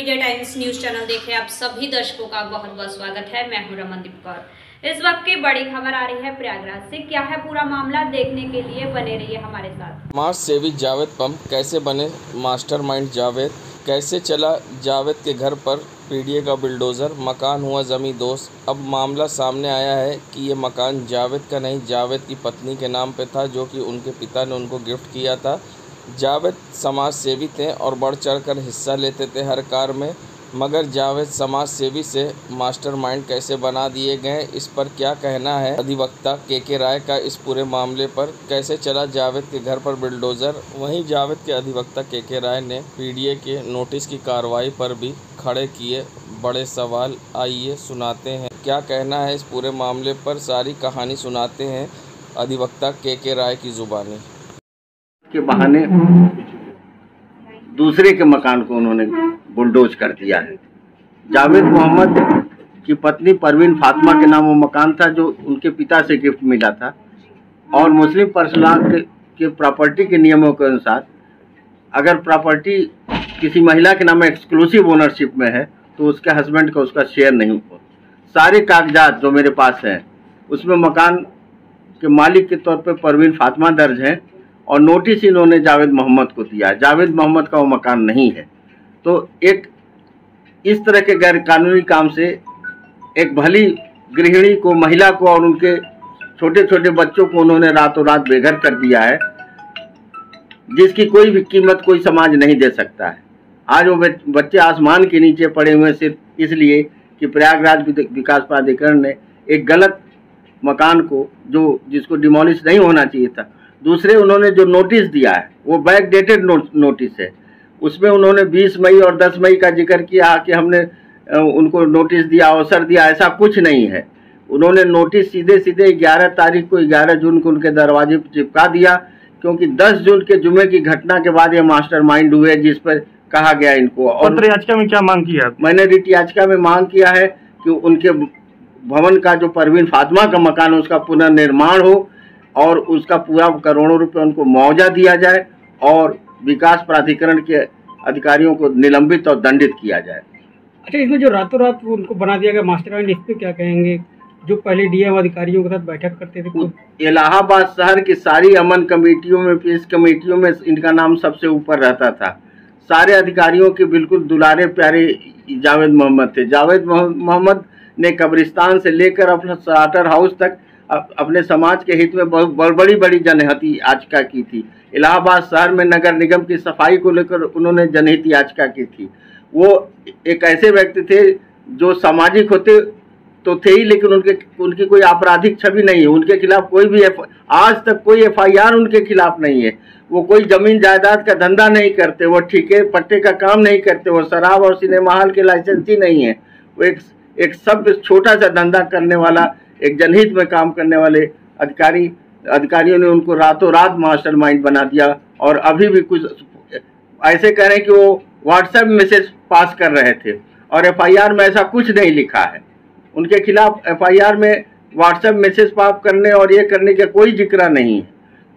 India times news channel देख रहे आप सभी दर्शकों का बहुत बहुत स्वागत है। मैं हूं रमनदीप कौर। इस वक्त की बड़ी खबर आ रही है प्रयागराज से। क्या है पूरा मामला, देखने के लिए बने रहिए हमारे साथ। समाज सेवी जावेद पंप कैसे बने मास्टरमाइंड जावेद, कैसे चला जावेद के घर पर पीडीए का बिल्डोज़र, मकान हुआ ज़मीं दोस्त। अब मामला सामने आया है कि ये मकान जावेद का नहीं, जावेद की पत्नी के नाम पे था, जो कि उनके पिता ने उनको गिफ्ट किया था। जावेद समाज सेवी थे और बढ़ चढ़कर हिस्सा लेते थे हर कार्य में, मगर जावेद समाज सेवी से मास्टरमाइंड कैसे बना दिए गए, इस पर क्या कहना है अधिवक्ता के राय का। इस पूरे मामले पर कैसे चला जावेद के घर पर बिल्डोज़र। वहीं जावेद के अधिवक्ता के राय ने पीडीए के नोटिस की कार्रवाई पर भी खड़े किए बड़े सवाल। आइए सुनाते हैं क्या कहना है इस पूरे मामले पर, सारी कहानी सुनाते हैं अधिवक्ता के राय की जुबानी। के बहाने दूसरे के मकान को उन्होंने बुलडोज कर दिया है। जावेद मोहम्मद की पत्नी परवीन फातिमा के नाम वो मकान था, जो उनके पिता से गिफ्ट मिला था। और मुस्लिम पर्सनल के प्रॉपर्टी के नियमों के अनुसार अगर प्रॉपर्टी किसी महिला के नाम एक्सक्लूसिव ओनरशिप में है तो उसके हस्बैंड का उसका शेयर नहीं हो। सारे कागजात जो मेरे पास हैं उसमें मकान के मालिक के तौर पे परवीन फातिमा दर्ज है और नोटिस इन्होंने जावेद मोहम्मद को दिया है। जावेद मोहम्मद का वो मकान नहीं है। तो एक इस तरह के गैर कानूनी काम से एक भली गृहिणी को, महिला को और उनके छोटे छोटे बच्चों को उन्होंने रातों रात बेघर कर दिया है, जिसकी कोई भी कीमत कोई समाज नहीं दे सकता है। आज वो बच्चे आसमान के नीचे पड़े हुए सिर्फ इसलिए कि प्रयागराज विकास प्राधिकरण ने एक गलत मकान को, जो जिसको डिमोलिश नहीं होना चाहिए था, दूसरे उन्होंने जो नोटिस दिया है वो बैक डेटेड नोटिस है। उसमें उन्होंने 20 मई और 10 मई का जिक्र किया कि हमने उनको नोटिस दिया, अवसर दिया, ऐसा कुछ नहीं है। उन्होंने नोटिस सीधे सीधे 11 तारीख को 11 जून को उनके दरवाजे पर चिपका दिया, क्योंकि 10 जून के जुमे की घटना के बाद ये मास्टरमाइंड हुए, जिस पर कहा गया इनको। और पत्र याचिका में क्या मांग किया? मैंने रिट याचिका में मांग किया है कि उनके भवन का जो परवीन फातिमा का मकान है उसका पुनर्निर्माण हो और उसका पूरा करोड़ों रुपए उनको मुआवजा दिया जाए और विकास प्राधिकरण के अधिकारियों को निलंबित और दंडित किया जाए। अच्छा, इसमें जो रातों रात उनको बना दिया गया मास्टरमाइंड, इस पे क्या कहेंगे? जो पहले डीएम अधिकारियों के साथ बैठक करते थे, इलाहाबाद शहर की सारी अमन कमेटियों में, पीस कमेटियों में इनका नाम सबसे ऊपर रहता था। सारे अधिकारियों के बिल्कुल दुलारे प्यारे जावेद मोहम्मद थे। जावेद मोहम्मद ने कब्रिस्तान से लेकर अपना स्लाटर हाउस तक अपने समाज के हित में बहुत बड़ी जनहित याचिका की थी। इलाहाबाद शहर में नगर निगम की सफाई को लेकर उन्होंने जनहित याचिका की थी। वो एक ऐसे व्यक्ति थे जो सामाजिक होते तो थे ही, लेकिन उनकी कोई आपराधिक छवि नहीं है। उनके खिलाफ कोई भी आज तक कोई FIR उनके खिलाफ नहीं है। वो कोई जमीन जायदाद का धंधा नहीं करते, वो ठेके पट्टे का काम नहीं करते, वो शराब और सिनेमा हॉल के लाइसेंसी नहीं है। वो एक सब छोटा सा धंधा करने वाला, एक जनहित में काम करने वाले अधिकारियों ने उनको रातों रात मास्टरमाइंड बना दिया। और अभी भी कुछ ऐसे कह रहे हैं कि वो व्हाट्सएप मैसेज पास कर रहे थे और FIR में ऐसा कुछ नहीं लिखा है। उनके खिलाफ FIR में व्हाट्सएप मैसेज पास करने और ये करने का कोई जिक्र नहीं है।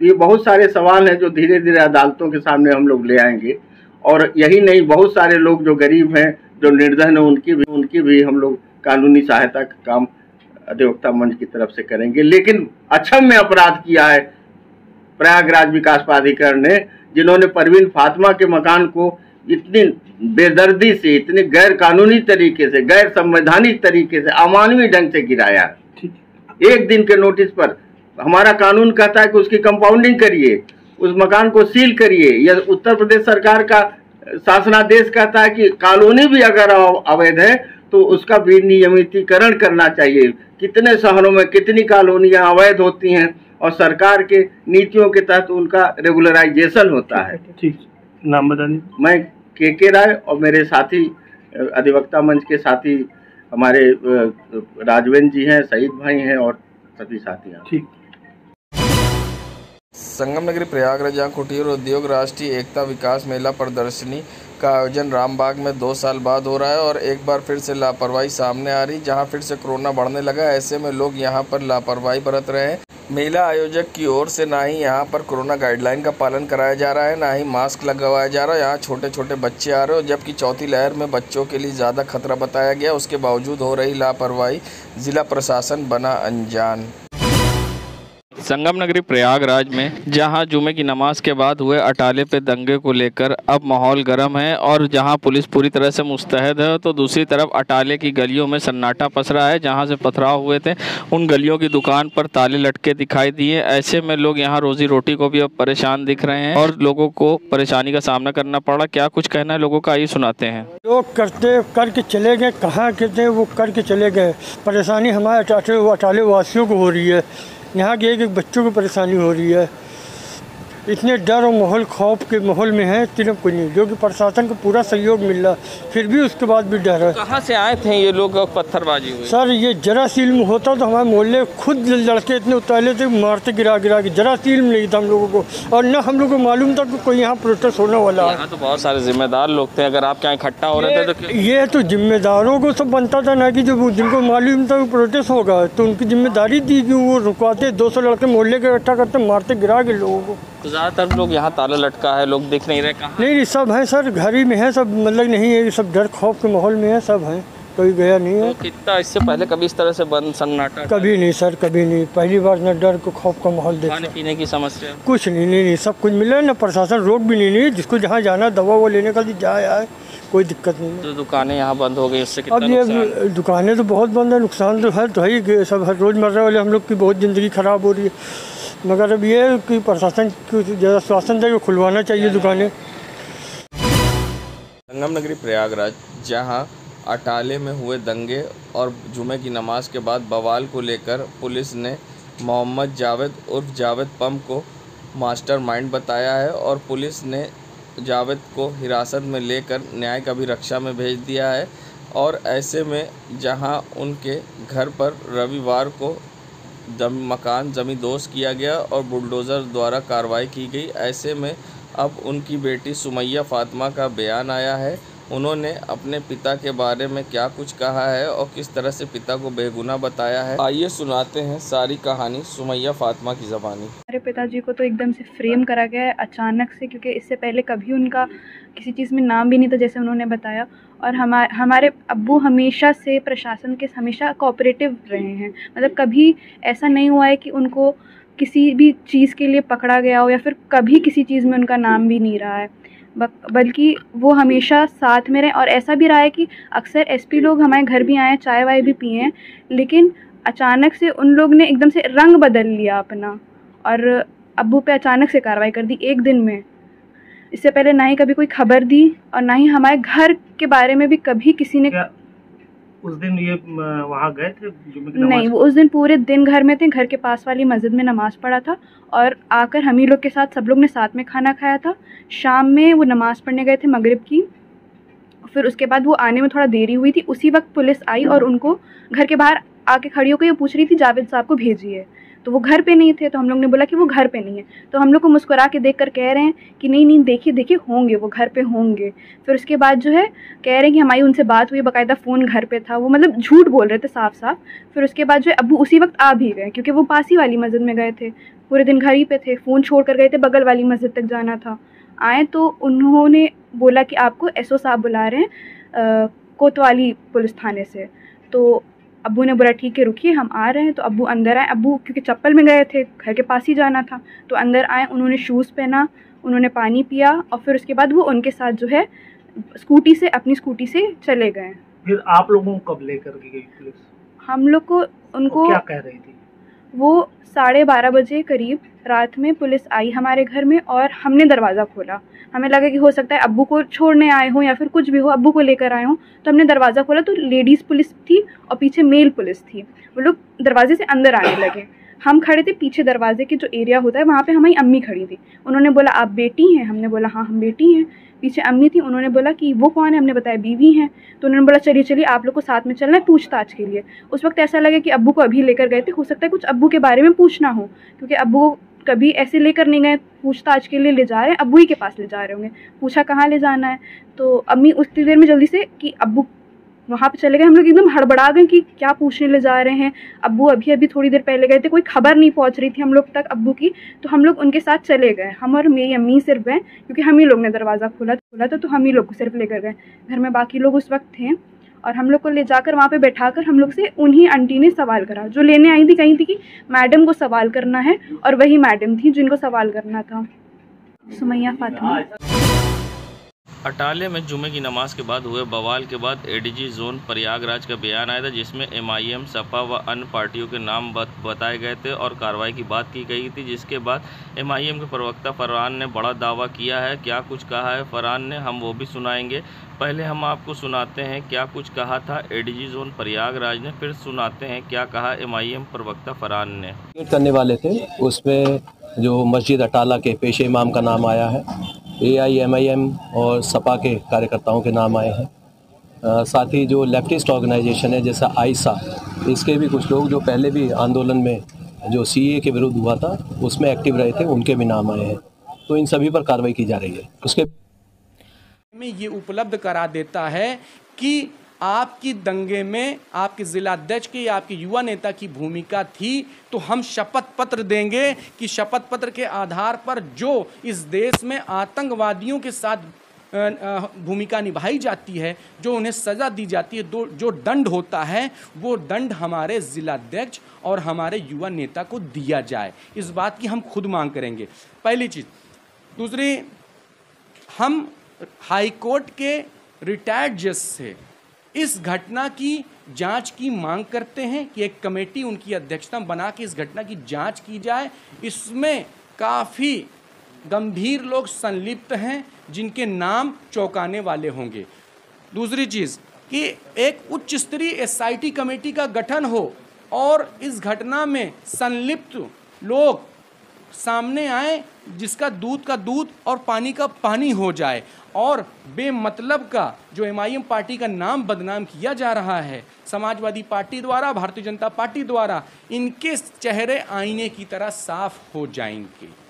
तो ये बहुत सारे सवाल हैं जो धीरे धीरे अदालतों के सामने हम लोग ले आएंगे। और यही नहीं, बहुत सारे लोग जो गरीब हैं, जो निर्धन हैं, उनकी भी हम लोग कानूनी सहायता का काम अधिवक्ता मंच की तरफ से करेंगे। लेकिन अक्षम्य अपराध किया है प्रयागराज विकास प्राधिकरण ने, जिन्होंने परवीन फातिमा के मकान को इतनी बेदर्दी से, इतने गैर कानूनी तरीके से, गैर संवैधानिक तरीके से, अमानवीय ढंग से गिराया। एक दिन के नोटिस पर हमारा कानून कहता है कि उसकी कंपाउंडिंग करिए, उस मकान को सील करिए। या उत्तर प्रदेश सरकार का शासनादेश कहता है कि कॉलोनी भी अगर अवैध है तो उसका भी नियमितीकरण करना चाहिए। कितने शहरों में कितनी कॉलोनियां अवैध होती हैं और सरकार के नीतियों के तहत उनका रेगुलराइजेशन होता है। ठीक, नाम बता दीजिए। मैं के राय और मेरे साथी अधिवक्ता मंच के साथी हमारे राजवेंद्र जी हैं, सईद भाई हैं और सभी साथी हैं। ठीक। संगम नगरी प्रयागराज, जहाँ कुटीर उद्योग राष्ट्रीय एकता विकास मेला प्रदर्शनी का आयोजन रामबाग में 2 साल बाद हो रहा है और एक बार फिर से लापरवाही सामने आ रही, जहां फिर से कोरोना बढ़ने लगा। ऐसे में लोग यहां पर लापरवाही बरत रहे हैं। मेला आयोजक की ओर से ना ही यहाँ पर कोरोना गाइडलाइन का पालन कराया जा रहा है, ना ही मास्क लगवाया जा रहा है। यहाँ छोटे छोटे बच्चे आ रहे हो, जबकि चौथी लहर में बच्चों के लिए ज़्यादा खतरा बताया गया। उसके बावजूद हो रही लापरवाही, जिला प्रशासन बना अनजान। संगम नगरी प्रयागराज में जहां जुमे की नमाज के बाद हुए अटाले पे दंगे को लेकर अब माहौल गर्म है और जहां पुलिस पूरी तरह से मुस्तैद है, तो दूसरी तरफ अटाले की गलियों में सन्नाटा पसरा है। जहां से पथराव हुए थे उन गलियों की दुकान पर ताले लटके दिखाई दिए। ऐसे में लोग यहां रोजी रोटी को भी अब परेशान दिख रहे हैं और लोगों को परेशानी का सामना करना पड़ा। क्या कुछ कहना है लोगों का, आइए सुनाते हैं। लोग करके चले गए, कहाँ के थे वो करके चले गए। परेशानी हमारे अटाले वासियों को हो रही है, यहाँ के एक बच्चों को परेशानी हो रही है। इतने डर और माहौल खौफ के माहौल में है सिर्फ कुछ नहीं, जो कि प्रशासन को पूरा सहयोग मिल रहा, फिर भी उसके बाद भी डर है। कहाँ से आए थे ये लोग, पत्थरबाजी हुई? सर ये जरासील में होता तो हमारे मोहल्ले खुद लड़के इतने उतारे थे, मारते गिरा के। जरासील में नहीं था हम लोगों को, और न हम लोग को मालूम था कि कोई यहाँ प्रोटेस्ट होने वाला है। यहाँ तो बहुत सारे जिम्मेदार लोग थे, अगर आप यहाँ इकट्ठा हो रहे थे तो ये तो जिम्मेदारों को सब बनता था ना, कि जो जिनको मालूम था प्रोटेस्ट होगा तो उनकी जिम्मेदारी थी कि वो रुकवाते। 200 लड़के मोहल्ले के इकट्ठा करते, मारते गिरा के लोगों को। तो ज़्यादातर लोग यहाँ ताला लटका है, लोग दिख नहीं रहे कहाँ? नहीं सब हैं सर, घर ही में है सब, मतलब नहीं है, सब डर खौफ के माहौल में है, सब हैं, कोई गया नहीं है। तो कितना इससे पहले कभी इस तरह से बंद सन्नाटा? कभी नहीं सर, कभी नहीं, पहली बार न डर को खौफ का माहौल देखा। खाने पीने की समस्या कुछ नहीं, सब कुछ मिला ना, प्रशासन रोक भी नहीं, जिसको जहाँ जाना दवा वो लेने का जाए आए, कोई दिक्कत नहीं। तो दुकानें यहाँ बंद हो गई, उससे अब ये दुकानें तो बहुत बंद है, नुकसान तो है तो ही, सब हर रोज़मर्रा वाले हम लोग की बहुत ज़िंदगी ख़राब हो रही है। मगर अब ये कि प्रशासन को ज़्यादा शासन दे, खुलवाना चाहिए दुकानें। संगम नगरी प्रयागराज जहां अटाले में हुए दंगे और जुमे की नमाज के बाद बवाल को लेकर पुलिस ने मोहम्मद जावेद उर्फ जावेद पम को मास्टरमाइंड बताया है और पुलिस ने जावेद को हिरासत में लेकर न्याय की अभिरक्षा में भेज दिया है। और ऐसे में जहां उनके घर पर रविवार को मकान जमींदोज किया गया और बुलडोज़र द्वारा कार्रवाई की गई, ऐसे में अब उनकी बेटी सुमैया फातिमा का बयान आया है। उन्होंने अपने पिता के बारे में क्या कुछ कहा है और किस तरह से पिता को बेगुनाह बताया है, आइए सुनाते हैं सारी कहानी सुमैया फातिमा की ज़बानी। हमारे पिताजी को तो एकदम से फ्रेम करा गया है अचानक से, क्योंकि इससे पहले कभी उनका किसी चीज़ में नाम भी नहीं था, जैसे उन्होंने बताया। और हमारे अब्बू हमेशा से प्रशासन के हमेशा कोऑपरेटिव रहे हैं, मतलब कभी ऐसा नहीं हुआ है कि उनको किसी भी चीज़ के लिए पकड़ा गया हो, या फिर कभी किसी चीज़ में उनका नाम भी नहीं रहा है, बल्कि वो हमेशा साथ में रहे। और ऐसा भी रहा है कि अक्सर एसपी लोग हमारे घर भी आए, चाय वाय भी पिए हैं, लेकिन अचानक से उन लोग ने एकदम से रंग बदल लिया अपना और अब्बू पे अचानक से कार्रवाई कर दी एक दिन में। इससे पहले ना ही कभी कोई खबर दी और ना ही हमारे घर के बारे में भी कभी किसी ने। उस दिन ये वहाँ गए थे? नहीं, वो उस दिन पूरे दिन घर में थे, घर के पास वाली मस्जिद में नमाज़ पढ़ा था और आकर हम ही लोग के साथ सब लोग ने साथ में खाना खाया था। शाम में वो नमाज़ पढ़ने गए थे मगरिब की, फिर उसके बाद वो आने में थोड़ा देरी हुई थी। उसी वक्त पुलिस आई और उनको घर के बाहर आके खड़ी होकर ये पूछ रही थी जावेद साहब को भेजिए, तो वो घर पे नहीं थे। तो हम लोग ने बोला कि वो घर पे नहीं है, तो हम लोग को मुस्कुरा के देख कर कह रहे हैं कि नहीं देखिए होंगे, वो घर पे होंगे। फिर उसके बाद जो है कह रहे हैं कि हमारी उनसे बात हुई, बाकायदा फ़ोन घर पे था, वो मतलब झूठ बोल रहे थे साफ साफ। फिर उसके बाद जो है अब्बू उसी वक्त आ भी गए, क्योंकि वो पास ही वाली मस्जिद में गए थे, पूरे दिन घर ही पे थे, फ़ोन छोड़ कर गए थे, बगल वाली मस्जिद तक जाना था। आए तो उन्होंने बोला कि आपको एसओ साहब बुला रहे हैं कोतवाली पुलिस थाने से। तो अब्बू ने बोला ठीक है रुकिए हम आ रहे हैं। तो अब्बू अंदर आए, अब्बू क्योंकि चप्पल में गए थे, घर के पास ही जाना था, तो अंदर आए, उन्होंने शूज़ पहना, उन्होंने पानी पिया और फिर उसके बाद वो उनके साथ जो है अपनी स्कूटी से चले गए। फिर आप लोगों को कब लेकर के गई पुलिस? हम लोग को उनको क्या कह रही थी? वो 12:30 बजे करीब रात में पुलिस आई हमारे घर में और हमने दरवाज़ा खोला। हमें लगा कि हो सकता है अब्बू को छोड़ने आए हों या फिर कुछ भी हो, अब्बू को लेकर आए हों। तो हमने दरवाज़ा खोला तो लेडीज़ पुलिस थी और पीछे मेल पुलिस थी। वो लोग दरवाजे से अंदर आने लगे। हम खड़े थे पीछे, दरवाजे के जो एरिया होता है वहाँ पे हमारी अम्मी खड़ी थी। उन्होंने बोला आप बेटी हैं? हमने बोला हाँ हम बेटी हैं। पीछे अम्मी थी, उन्होंने बोला कि वो कौन है? हमने बताया बीवी हैं। तो उन्होंने बोला चलिए आप लोग को साथ में चलना है पूछताछ के लिए। उस वक्त ऐसा लगा कि अब्बू को अभी लेकर गए थे, हो सकता है कुछ अब्बू के बारे में पूछना हो, क्योंकि अब्बू को कभी ऐसे लेकर नहीं गए, पूछताछ के लिए ले जा रहे हैं, अब्बू ही के पास ले जा रहे होंगे। पूछा कहाँ ले जाना है, तो अम्मी उतनी देर में जल्दी से कि अब्बू वहाँ पे चले गए। हम लोग एकदम हड़बड़ा गए कि क्या पूछने ले जा रहे हैं। अब्बू अभी थोड़ी देर पहले गए थे, कोई खबर नहीं पहुँच रही थी हम लोग तक अब्बू की, तो हम लोग उनके साथ चले गए। हम और मेरी अम्मी सिर्फ गए, क्योंकि हम ही लोग ने दरवाज़ा खोला था, तो हम ही लोग को सिर्फ लेकर गए। घर में बाकी लोग उस वक्त थे, और हम लोग को ले जाकर वहाँ पे बैठाकर हम लोग से उन्हीं आंटी ने सवाल करा जो लेने आई थी। कहीं थी कि मैडम को सवाल करना है, और वही मैडम थी जिनको सवाल करना था, सुमैया फातिमा। अटाले में जुमे की नमाज के बाद हुए बवाल के बाद एडीजी जोन प्रयागराज का बयान आया था, जिसमें एमआईएम, सपा व अन्य पार्टियों के नाम बताए गए थे और कार्रवाई की बात की गई थी। जिसके बाद एमआईएम के प्रवक्ता फरहान ने बड़ा दावा किया है। क्या कुछ कहा है फरहान ने, हम वो भी सुनाएंगे। पहले हम आपको सुनाते हैं क्या कुछ कहा था एडीजी जोन प्रयागराज ने, फिर सुनाते हैं क्या कहा एमआईएम प्रवक्ता फरहान ने। करने वाले थे, उसमें जो मस्जिद अटाला के पेशे इमाम का नाम आया है, एआईएमआईएम और सपा के कार्यकर्ताओं के नाम आए हैं। साथ ही जो लेफ्टिस्ट ऑर्गेनाइजेशन है जैसा आइसा, इसके भी कुछ लोग जो पहले भी आंदोलन में जो सीए के विरुद्ध हुआ था उसमें एक्टिव रहे थे, उनके भी नाम आए हैं। तो इन सभी पर कार्रवाई की जा रही है। उसके में ये उपलब्ध करा देता है कि आपकी दंगे में आपके जिलाध्यक्ष की, आपके युवा नेता की भूमिका थी, तो हम शपथ पत्र देंगे कि शपथ पत्र के आधार पर जो इस देश में आतंकवादियों के साथ भूमिका निभाई जाती है, जो उन्हें सज़ा दी जाती है, जो दंड होता है, वो दंड हमारे जिलाध्यक्ष और हमारे युवा नेता को दिया जाए। इस बात की हम खुद मांग करेंगे, पहली चीज़। दूसरी, हम हाई कोर्ट के रिटायर्ड जज से इस घटना की जांच की मांग करते हैं कि एक कमेटी उनकी अध्यक्षता बना के इस घटना की जांच की जाए। इसमें काफ़ी गंभीर लोग संलिप्त हैं जिनके नाम चौंकाने वाले होंगे। दूसरी चीज़ कि एक उच्च स्तरीय एसआईटी कमेटी का गठन हो और इस घटना में संलिप्त लोग सामने आए, जिसका दूध का दूध और पानी का पानी हो जाए, और बेमतलब का जो एमआईएम पार्टी का नाम बदनाम किया जा रहा है समाजवादी पार्टी द्वारा, भारतीय जनता पार्टी द्वारा, इनके चेहरे आईने की तरह साफ हो जाएंगे।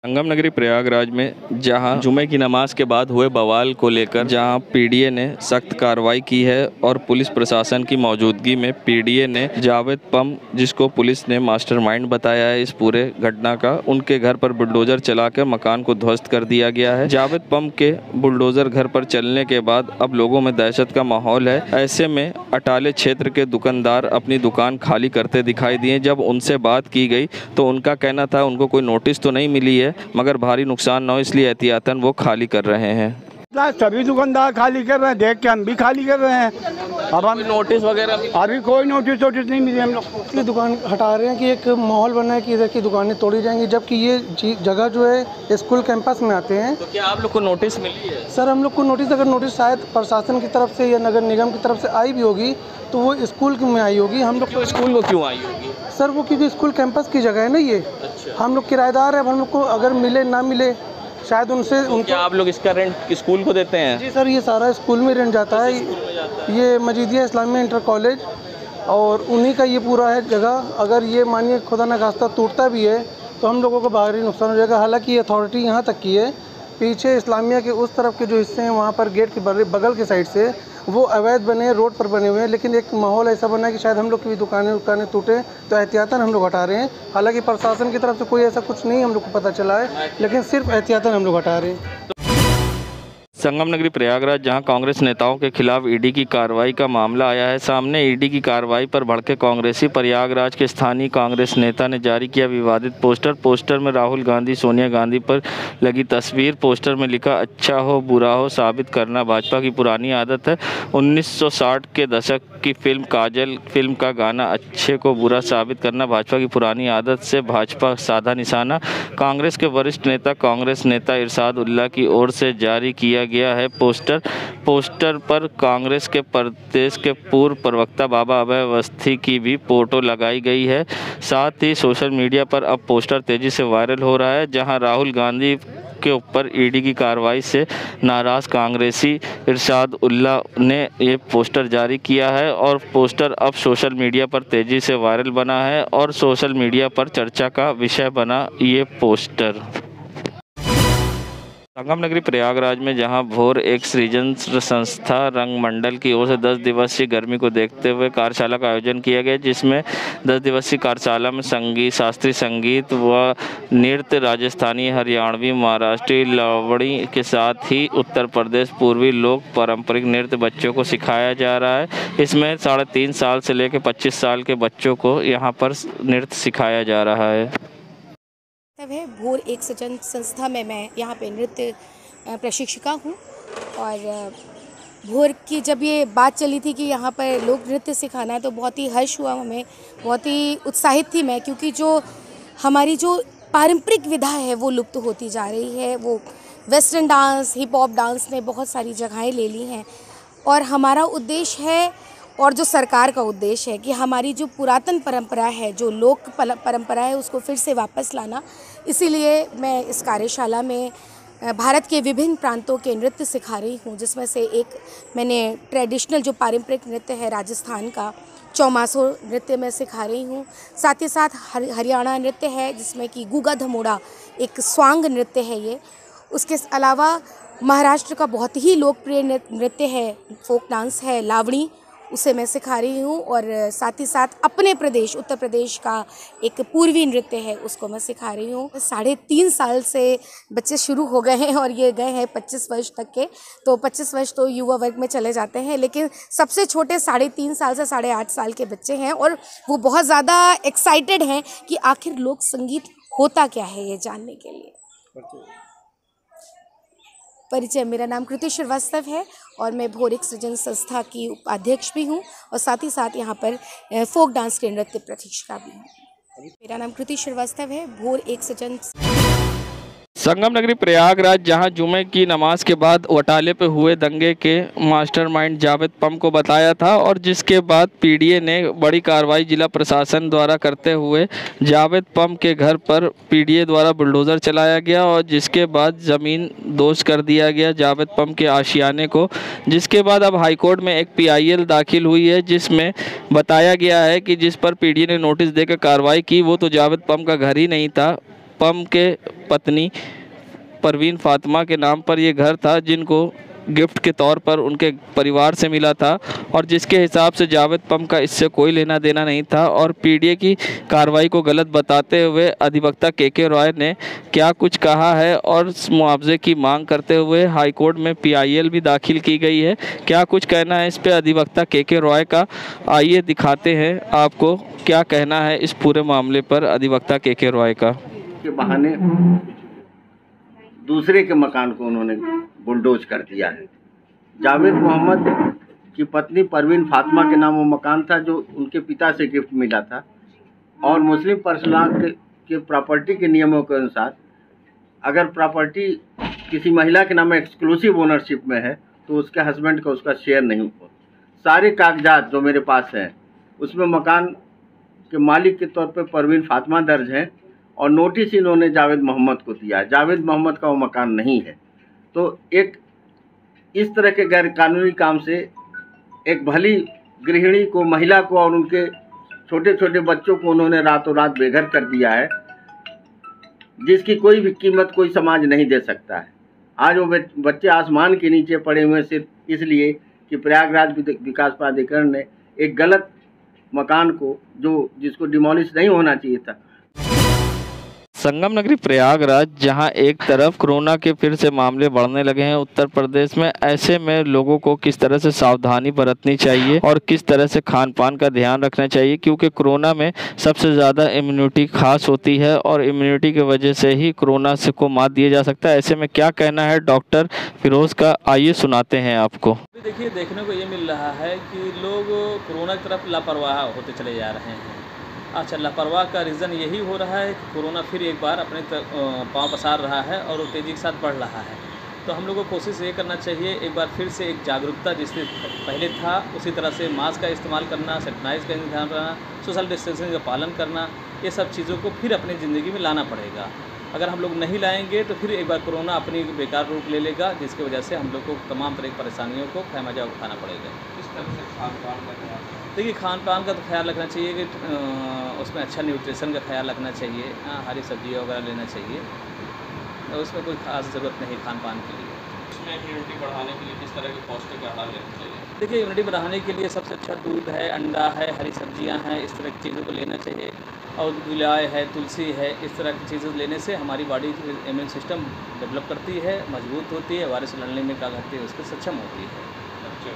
संगम नगरी प्रयागराज में जहां जुमे की नमाज के बाद हुए बवाल को लेकर जहां पीडीए ने सख्त कार्रवाई की है और पुलिस प्रशासन की मौजूदगी में पीडीए ने जावेद पम, जिसको पुलिस ने मास्टरमाइंड बताया है इस पूरे घटना का, उनके घर पर बुलडोजर चलाकर मकान को ध्वस्त कर दिया गया है। जावेद पम के बुलडोजर घर पर चलने के बाद अब लोगों में दहशत का माहौल है। ऐसे में अटाले क्षेत्र के दुकानदार अपनी दुकान खाली करते दिखाई दिए। जब उनसे बात की गई तो उनका कहना था उनको कोई नोटिस तो नहीं मिली है, मगर भारी नुकसान न हो इसलिए एहतियातन वो खाली कर रहे हैं। सभी दुकानदार खाली कर रहे हैं, देख के हम भी खाली कर रहे हैं। अब हम नोटिस वगैरह अभी कोई नोटिस नहीं मिली हम लोग। इसलिए दुकान हटा रहे हैं कि एक माहौल बना है कि इधर की दुकानें तोड़ी जाएंगी, जबकि ये जगह जो है स्कूल कैंपस में आते हैं। तो क्या आप लोग को नोटिस मिली है? सर हम लोग को नोटिस, अगर नोटिस शायद प्रशासन की तरफ से या नगर निगम की तरफ से आई भी होगी तो वो स्कूल में आई होगी। हम लोग को स्कूल को क्यों आई होगी सर? वो क्योंकि स्कूल कैंपस की जगह है ना ये। अच्छा। हम लोग किराएदार हैं, हम लोग को अगर मिले ना मिले शायद उनसे क्या आप लोग इसका रेंट स्कूल को देते हैं? जी सर, ये सारा स्कूल में रेंट जाता है। ये मजीदिया इस्लामिया इंटर कॉलेज और उन्हीं का ये पूरा है जगह। अगर ये मानिए खुदा न खास्ता टूटता भी है तो हम लोगों को भारी नुकसान हो जाएगा। हालांकि ये अथॉरिटी यहाँ तक की है, पीछे इस्लामिया के उस तरफ के जो हिस्से हैं वहाँ पर गेट के बगल के साइड से वो अवैध बने हैं, रोड पर बने हुए हैं, लेकिन एक माहौल ऐसा बना है कि शायद हम लोग की भी दुकानें टूटे, तो एहतियातन हम लोग हटा रहे हैं। हालांकि प्रशासन की तरफ से कोई ऐसा कुछ नहीं हम लोग को पता चला है, लेकिन सिर्फ एहतियातन हम लोग हटा रहे हैं। संगम नगरी प्रयागराज जहां कांग्रेस नेताओं के खिलाफ ईडी की कार्रवाई का मामला आया है सामने। ईडी की कार्रवाई पर भड़के कांग्रेसी प्रयागराज के स्थानीय कांग्रेस नेता ने जारी किया विवादित पोस्टर में राहुल गांधी, सोनिया गांधी पर लगी तस्वीर। पोस्टर में लिखा, अच्छा हो बुरा हो साबित करना भाजपा की पुरानी आदत है। 1960 के दशक की फिल्म काजल फिल्म का गाना अच्छे को बुरा साबित करना भाजपा की पुरानी आदत से भाजपा साधा निशाना। कांग्रेस के वरिष्ठ नेता कांग्रेस नेता इरशाद उल्लाह की ओर से जारी किया गया है पोस्टर पर कांग्रेस के प्रदेश के पूर्व प्रवक्ता बाबा अभय अवस्थी की भी फोटो लगाई गई है। साथ ही सोशल मीडिया पर अब पोस्टर तेजी से वायरल हो रहा है, जहां राहुल गांधी के ऊपर ईडी की कार्रवाई से नाराज कांग्रेसी इरशाद उल्लाह ने ये पोस्टर जारी किया है और पोस्टर अब सोशल मीडिया पर तेजी से वायरल बना है और सोशल मीडिया पर चर्चा का विषय बना ये पोस्टर। संगम नगरी प्रयागराज में जहां भोर एक सृजन संस्था रंग मंडल की ओर से 10 दिवसीय गर्मी को देखते हुए कार्यशाला का आयोजन किया गया, जिसमें 10 दिवसीय कार्यशाला में संगीत, शास्त्रीय संगीत व नृत्य, राजस्थानी, हरियाणवी, महाराष्ट्री, लावणी के साथ ही उत्तर प्रदेश पूर्वी लोक पारंपरिक नृत्य बच्चों को सिखाया जा रहा है। इसमें 3.5 साल से लेकर 25 साल के बच्चों को यहाँ पर नृत्य सिखाया जा रहा है। है भोर एक सृजन संस्था में मैं यहाँ पे नृत्य प्रशिक्षिका हूँ। और भोर की जब ये बात चली थी कि यहाँ पर लोक नृत्य सिखाना है तो बहुत ही हर्ष हुआ हमें, बहुत ही उत्साहित थी मैं, क्योंकि जो हमारी जो पारंपरिक विधा है वो लुप्त होती जा रही है। वो western dance, hip hop dance ने बहुत सारी जगहें ले ली हैं और हमारा उद्देश्य है और जो सरकार का उद्देश्य है कि हमारी जो पुरातन परंपरा है, जो लोक परंपरा है, उसको फिर से वापस लाना। इसीलिए मैं इस कार्यशाला में भारत के विभिन्न प्रांतों के नृत्य सिखा रही हूँ, जिसमें से एक मैंने ट्रेडिशनल जो पारंपरिक नृत्य है राजस्थान का चौमासो नृत्य मैं सिखा रही हूँ। साथ ही साथ हरियाणा नृत्य है जिसमें कि गुगा धमोड़ा एक स्वांग नृत्य है ये। उसके अलावा महाराष्ट्र का बहुत ही लोकप्रिय नृत्य है, फोक डांस है लावणी, उसे मैं सिखा रही हूँ। और साथ ही साथ अपने प्रदेश उत्तर प्रदेश का एक पूर्वी नृत्य है उसको मैं सिखा रही हूँ। 3.5 साल से बच्चे शुरू हो गए हैं और ये गए हैं 25 वर्ष तक के, तो 25 वर्ष तो युवा वर्ग में चले जाते हैं, लेकिन सबसे छोटे 3.5 साल से 8.5 साल के बच्चे हैं और वो बहुत ज़्यादा एक्साइटेड हैं कि आखिर लोक संगीत होता क्या है ये जानने के लिए। परिचय, मेरा नाम कृति श्रीवास्तव है और मैं भोर एक सृजन संस्था की उपाध्यक्ष भी हूँ और साथ ही साथ यहाँ पर फोक डांस के नृत्य प्रशिक्षिका भी हूँ। मेरा नाम कृति श्रीवास्तव है, भोर एक सृजन। संगम नगरी प्रयागराज जहां जुमे की नमाज के बाद वटाले पे हुए दंगे के मास्टरमाइंड जावेद पम को बताया था और जिसके बाद पीडीए ने बड़ी कार्रवाई जिला प्रशासन द्वारा करते हुए जावेद पम के घर पर पीडीए द्वारा बुलडोज़र चलाया गया और जिसके बाद ज़मीन दोष कर दिया गया जावेद पम के आशियाने को। जिसके बाद अब हाईकोर्ट में एक PIL दाखिल हुई है जिसमें बताया गया है कि जिस पर पीडीए ने नोटिस देकर कार्रवाई की वो तो जावेद पम का घर ही नहीं था। पम के पत्नी परवीन फातिमा के नाम पर ये घर था जिनको गिफ्ट के तौर पर उनके परिवार से मिला था और जिसके हिसाब से जावेद पम का इससे कोई लेना देना नहीं था। और पीडीए की कार्रवाई को गलत बताते हुए अधिवक्ता KK रॉय ने क्या कुछ कहा है और मुआवजे की मांग करते हुए हाईकोर्ट में PIL भी दाखिल की गई है। क्या कुछ कहना है इस पे अधिवक्ता KK रॉय का, आइए दिखाते हैं आपको क्या कहना है इस पूरे मामले पर अधिवक्ता KK रॉय का। के बहाने दूसरे के मकान को उन्होंने बुलडोज कर दिया है। जावेद मोहम्मद की पत्नी परवीन फातिमा के नाम वो मकान था जो उनके पिता से गिफ्ट मिला था और मुस्लिम पर्सनल के प्रॉपर्टी के नियमों के अनुसार अगर प्रॉपर्टी किसी महिला के नाम एक्सक्लूसिव ओनरशिप में है तो उसके हस्बैंड का उसका शेयर नहीं हो। सारे कागजात जो मेरे पास हैं उसमें मकान के मालिक के तौर पर परवीन फातिमा दर्ज है और नोटिस इन्होंने जावेद मोहम्मद को दिया है। जावेद मोहम्मद का वो मकान नहीं है। तो एक इस तरह के गैर कानूनी काम से एक भली गृहिणी को, महिला को और उनके छोटे छोटे बच्चों को उन्होंने रातों रात बेघर कर दिया है, जिसकी कोई भी कीमत कोई समाज नहीं दे सकता है। आज वो बच्चे आसमान के नीचे पड़े हुए सिर्फ इसलिए कि प्रयागराज विकास प्राधिकरण ने एक गलत मकान को जिसको डिमोलिश नहीं होना चाहिए था। संगम नगरी प्रयागराज जहां एक तरफ कोरोना के फिर से मामले बढ़ने लगे हैं उत्तर प्रदेश में, ऐसे में लोगों को किस तरह से सावधानी बरतनी चाहिए और किस तरह से खान पान का ध्यान रखना चाहिए, क्योंकि कोरोना में सबसे ज़्यादा इम्यूनिटी खास होती है और इम्यूनिटी की वजह से ही कोरोना से को मात दिया जा सकता है। ऐसे में क्या कहना है डॉक्टर फिरोज़ का, आइए सुनाते हैं आपको। देखिए, देखने को ये मिल रहा है कि लोग कोरोना की तरफ लापरवाह होते चले जा रहे हैं। अच्छा, लापरवाह का रीज़न यही हो रहा है कि कोरोना फिर एक बार अपने पाँव पसार रहा है और वो तेज़ी के साथ बढ़ रहा है। तो हम लोगों को कोशिश ये करना चाहिए एक बार फिर से एक जागरूकता जिससे पहले था उसी तरह से मास्क का इस्तेमाल करना, सैनिटाइज का ध्यान रखना, सोशल डिस्टेंसिंग का पालन करना, ये सब चीज़ों को फिर अपनी ज़िंदगी में लाना पड़ेगा। अगर हम लोग नहीं लाएंगे तो फिर एक बार कोरोना अपनी बेकार रूप ले लेगा, जिसकी वजह से हम लोग को तमाम तरह की परेशानियों को खैमजा उठाना पड़ेगा। इस तरह से खान पान का ख्याल, देखिए खान पान का तो ख्याल रखना चाहिए कि उसमें अच्छा न्यूट्रिशन का ख्याल रखना चाहिए, हरी सब्जियाँ वगैरह लेना चाहिए। उसमें कोई खास ज़रूरत नहीं खान पान के लिए। इसमें इम्यूनिटी बढ़ाने के लिए किस तरह के पौष्टिक आहार लेना चाहिए? देखिए, इम्यूनिटी बढ़ाने के लिए सबसे अच्छा दूध है, अंडा है, हरी सब्जियां हैं, इस तरह की चीज़ों को लेना चाहिए। और गिलाय है, तुलसी है, इस तरह की चीज़ें लेने से हमारी बॉडी इम्यून सिस्टम डेवलप करती है, मजबूत होती है, वायरस लड़ने में क्या करती है उसके सक्षम होती है। अच्छा।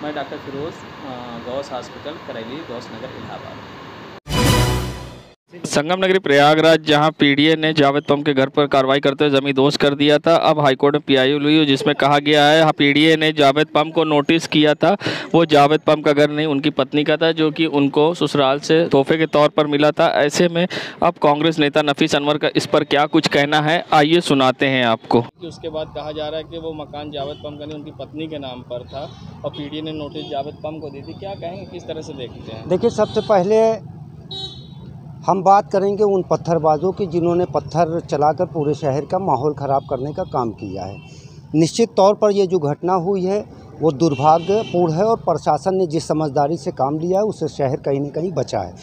मैं डॉक्टर फिरोज़, गौस हॉस्पिटल, करैली, गौस नगर, इलाहाबाद। संगम नगरी प्रयागराज, जहां पीडीए ने जावेद पम के घर पर कार्रवाई करते हुए जमींदोज कर दिया था, अब हाईकोर्ट में पीआईएल हुई जिसमें कहा गया है पीडीए ने जावेद पम को नोटिस किया था। वो जावेद पम का घर नहीं, उनकी पत्नी का था, जो कि उनको ससुराल से तोहफे के तौर पर मिला था। ऐसे में अब कांग्रेस नेता नफीस अनवर का इस पर क्या कुछ कहना है, आइए सुनाते हैं आपको। उसके बाद कहा जा रहा है कि वो मकान जावेद पम का नहीं, उनकी पत्नी के नाम पर था और पीडीए ने नोटिस जावेद पम को दी थी। क्या कहेंगे, किस तरह से देखते हैं? देखिए, सबसे पहले हम बात करेंगे उन पत्थरबाजों की जिन्होंने पत्थर चलाकर पूरे शहर का माहौल ख़राब करने का काम किया है। निश्चित तौर पर ये जो घटना हुई है वो दुर्भाग्यपूर्ण है और प्रशासन ने जिस समझदारी से काम लिया है उससे शहर कहीं न कहीं बचा है।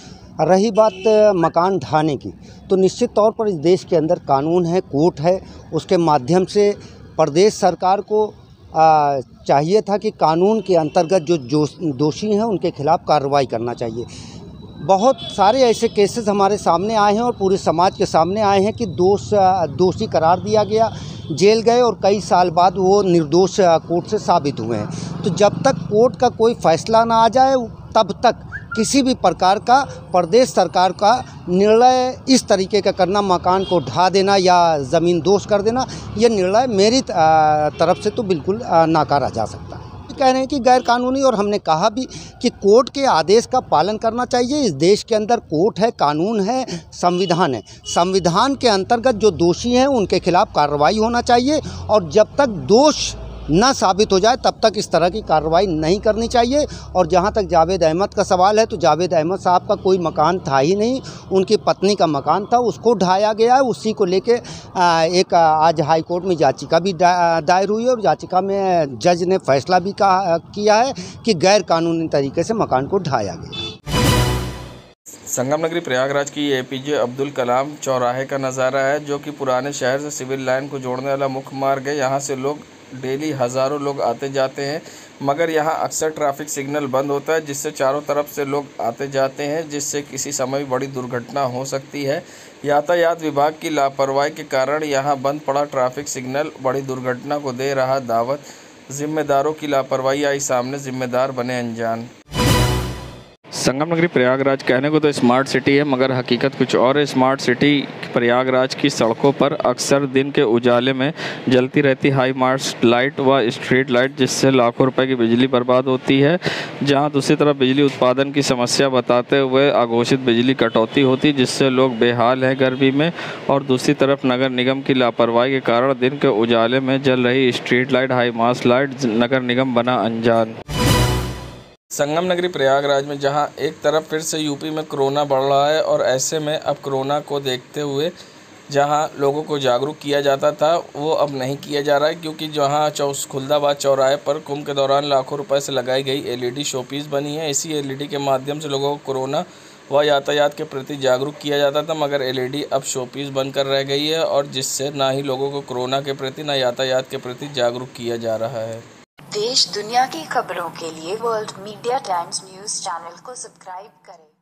रही बात मकान ढहाने की, तो निश्चित तौर पर इस देश के अंदर कानून है, कोर्ट है, उसके माध्यम से प्रदेश सरकार को चाहिए था कि कानून के अंतर्गत जो दोषी हैं उनके खिलाफ़ कार्रवाई करना चाहिए। बहुत सारे ऐसे केसेस हमारे सामने आए हैं और पूरे समाज के सामने आए हैं कि दोषी करार दिया गया, जेल गए और कई साल बाद वो निर्दोष कोर्ट से साबित हुए हैं। तो जब तक कोर्ट का कोई फैसला ना आ जाए तब तक किसी भी प्रकार का प्रदेश सरकार का निर्णय इस तरीके का करना, मकान को ढा देना या ज़मीन दोष कर देना, ये निर्णय मेरी तरफ से तो बिल्कुल नकारा जा सकता है। कह रहे हैं कि गैर कानूनी, और हमने कहा भी कि कोर्ट के आदेश का पालन करना चाहिए। इस देश के अंदर कोर्ट है, कानून है, संविधान है। संविधान के अंतर्गत जो दोषी हैं उनके खिलाफ़ कार्रवाई होना चाहिए और जब तक दोष न साबित हो जाए तब तक इस तरह की कार्रवाई नहीं करनी चाहिए। और जहां तक जावेद अहमद का सवाल है, तो जावेद अहमद साहब का कोई मकान था ही नहीं, उनकी पत्नी का मकान था, उसको ढाया गया है। उसी को लेके एक आज हाई कोर्ट में याचिका भी दायर हुई है और याचिका में जज ने फैसला भी किया है कि गैर कानूनी तरीके से मकान को ढाया गया। संगम नगरी प्रयागराज की एपीजे अब्दुल कलाम चौराहे का नज़ारा है, जो कि पुराने शहर से सिविल लाइन को जोड़ने वाला मुख्य मार्ग है। यहाँ से लोग डेली हज़ारों लोग आते जाते हैं, मगर यहाँ अक्सर ट्रैफिक सिग्नल बंद होता है, जिससे चारों तरफ से लोग आते जाते हैं, जिससे किसी समय बड़ी दुर्घटना हो सकती है। यातायात विभाग की लापरवाही के कारण यहाँ बंद पड़ा ट्रैफिक सिग्नल बड़ी दुर्घटना को दे रहा दावत। जिम्मेदारों की लापरवाही आई सामने, जिम्मेदार बने अनजान। संगम नगरी प्रयागराज कहने को तो स्मार्ट सिटी है, मगर हकीकत कुछ और है। स्मार्ट सिटी प्रयागराज की सड़कों पर अक्सर दिन के उजाले में जलती रहती हाई मास्ट लाइट व स्ट्रीट लाइट, जिससे लाखों रुपए की बिजली बर्बाद होती है। जहां दूसरी तरफ बिजली उत्पादन की समस्या बताते हुए अघोषित बिजली कटौती होती, जिससे लोग बेहाल हैं गर्मी में। और दूसरी तरफ नगर निगम की लापरवाही के कारण दिन के उजाले में जल रही street light, high mast light, नगर निगम बना अनजान। संगम नगरी प्रयागराज में जहां एक तरफ फिर से यूपी में कोरोना बढ़ रहा है और ऐसे में अब कोरोना को देखते हुए जहां लोगों को जागरूक किया जाता था वो अब नहीं किया जा रहा है, क्योंकि जहां खुलदाबाद चौराहे पर कुंभ के दौरान लाखों रुपए से लगाई गई एलईडी शोपीस बनी है। इसी एलईडी के माध्यम से लोगों को कोरोना व यातायात के प्रति जागरूक किया जाता था, मगर एलईडी अब शोपीस बनकर रह गई है और जिससे ना ही लोगों को कोरोना के प्रति ना यातायात के प्रति जागरूक किया जा रहा है। देश दुनिया की खबरों के लिए world media times news channel को सब्सक्राइब करें।